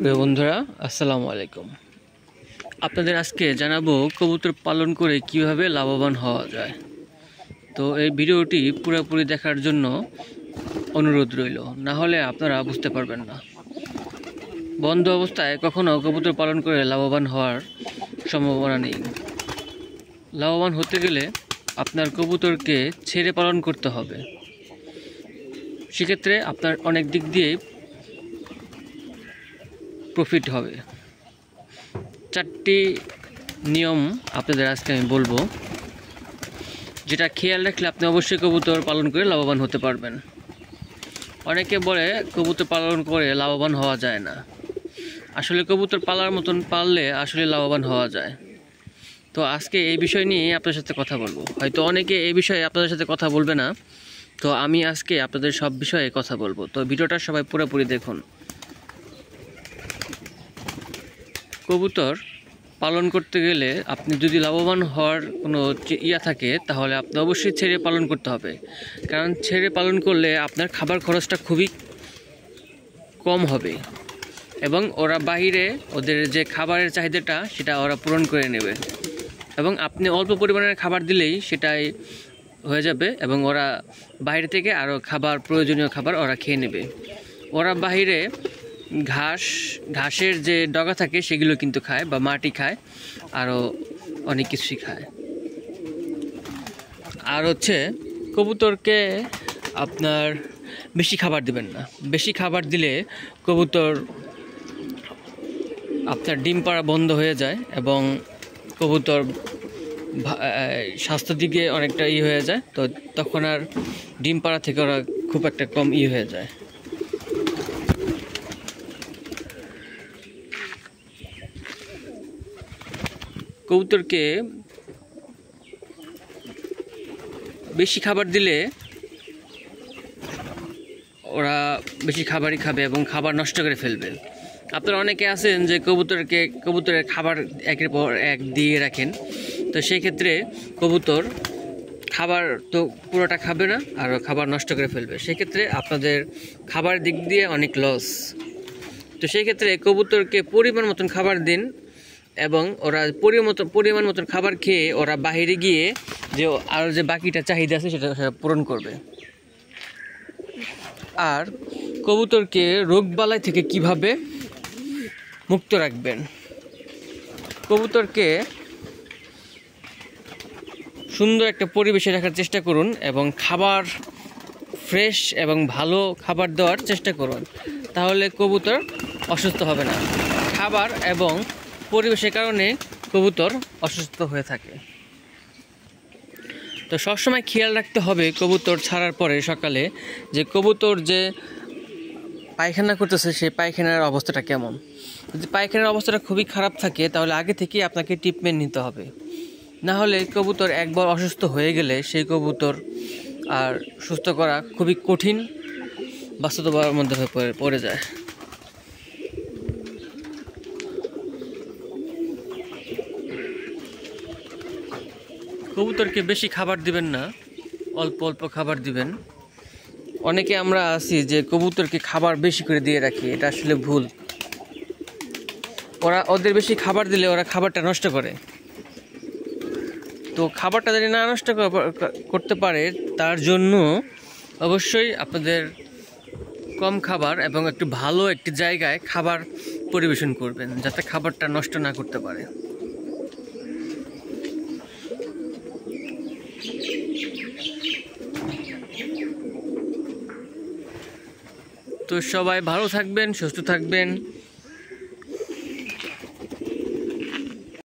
প্রিয় বন্ধুরা, আসসালামু আলাইকুম। আপনাদের আজকে জানাবো কবুতর পালন করে কিভাবে লাভবান হওয়া যায়। তো এই ভিডিওটি পুরোপুরি দেখার জন্য অনুরোধ রইল, না হলে আপনারা বুঝতে পারবেন না। বন্ধ অবস্থায় কখনো কবুতর পালন করে লাভবান হওয়ার সম্ভাবনা নেই। লাভবান হতে গেলে আপনার কবুতরকে ছেড়ে পালন করতে হবে। সেক্ষেত্রে আপনার অনেক দিক দিয়েই প্রফিট হবে। 4টি নিয়ম আপনাদের আজকে আমি বলবো, যেটা খেয়াল রাখলে আপনি অবশ্যই কবুতর পালন করে লাভবান হতে পারবেন। অনেকে বলে কবুতর পালন করে লাভবান হওয়া যায় না। আসলে কবুতর পালার মতন পাললে আসলে লাভবান হওয়া যায়। তো আজকে এই বিষয় নিয়ে আপনার সাথে কথা বলবো। হয়তো অনেকে এই বিষয়ে আপনাদের সাথে কথা বলবে না, তো আমি আজকে আপনাদের সব বিষয়ে কথা বলবো। তো ভিডিওটা সবাই পুরোপুরি দেখুন। কবুতর পালন করতে গেলে আপনি যদি লাভবান হওয়ার কোনো থাকে, তাহলে আপনি অবশ্যই ছেড়ে পালন করতে হবে। কারণ ছেড়ে পালন করলে আপনার খাবার খরচটা খুবই কম হবে এবং ওরা বাহিরে ওদের যে খাবারের চাহিদাটা সেটা ওরা পূরণ করে নেবে এবং আপনি অল্প পরিমাণের খাবার দিলেই সেটাই হয়ে যাবে এবং ওরা বাইরে থেকে আরও প্রয়োজনীয় খাবার ওরা খেয়ে নেবে। ওরা বাহিরে ঘাসের যে ডগা থাকে সেগুলো কিন্তু খায়, বা মাটি খায়, আরও অনেক কিছুই খায়। আর কবুতরকে আপনার বেশি খাবার দিবেন না। বেশি খাবার দিলে কবুতর আপনার ডিম পাড়া বন্ধ হয়ে যায় এবং কবুতর স্বাস্থ্যের দিকে অনেকটা হয়ে যায়। তো তখন আর ডিম পাড়া থেকে ওরা খুব একটা কম হয়ে যায়। কবুতরকে বেশি খাবার দিলে ওরা বেশি খাবারই খাবে এবং খাবার নষ্ট করে ফেলবে। আপনারা অনেকে আছেন যে কবুতরের খাবার একের পর এক দিয়ে রাখেন, তো সেই ক্ষেত্রে কবুতর খাবার তো পুরোটা খাবে না আর খাবার নষ্ট করে ফেলবে। সেক্ষেত্রে আপনাদের খাবারের দিক দিয়ে অনেক লস। তো সেই ক্ষেত্রে কবুতরকে পরিমাণ মতন খাবার দিন এবং ওরা পরিমাণ মতন খাবার খেয়ে ওরা বাহিরে গিয়ে যে বাকিটা চাহিদা আছে সেটা পূরণ করবে। আর কবুতরকে রোগবালাই থেকে কিভাবে মুক্ত রাখবেন, কবুতরকে সুন্দর একটা পরিবেশে রাখার চেষ্টা করুন এবং খাবার ফ্রেশ এবং ভালো খাবার দেওয়ার চেষ্টা করুন, তাহলে কবুতর অসুস্থ হবে না। খাবার এবং পরিবেশের কারণে কবুতর অসুস্থ হয়ে থাকে। তো সবসময় খেয়াল রাখতে হবে কবুতর ছাড়ার পরে সকালে যে কবুতর যে পায়খানা করতেছে সেই পায়খানার অবস্থাটা কেমন। যদি পায়খানার অবস্থাটা খুবই খারাপ থাকে তাহলে আগে থেকেই আপনাকে ট্রিটমেন্ট নিতে হবে। না হলে কবুতর একবার অসুস্থ হয়ে গেলে সেই কবুতর আর সুস্থ করা খুবই কঠিন বাস্তবতার মধ্যে পড়ে যায়। কবুতরকে বেশি খাবার দিবেন না, অল্প অল্প খাবার দিবেন। অনেকে আমরা আছি যে কবুতরকে খাবার বেশি করে দিয়ে রাখি, এটা আসলে ভুল। ওদের বেশি খাবার দিলে ওরা খাবারটা নষ্ট করে। তো খাবারটা যদি না নষ্ট করতে পারে তার জন্য অবশ্যই আপনাদের কম খাবার এবং একটু ভালো একটি জায়গায় খাবার পরিবেশন করবেন, যাতে খাবারটা নষ্ট না করতে পারে। তো সবাই ভালো থাকবেন, সুস্থ থাকবেন।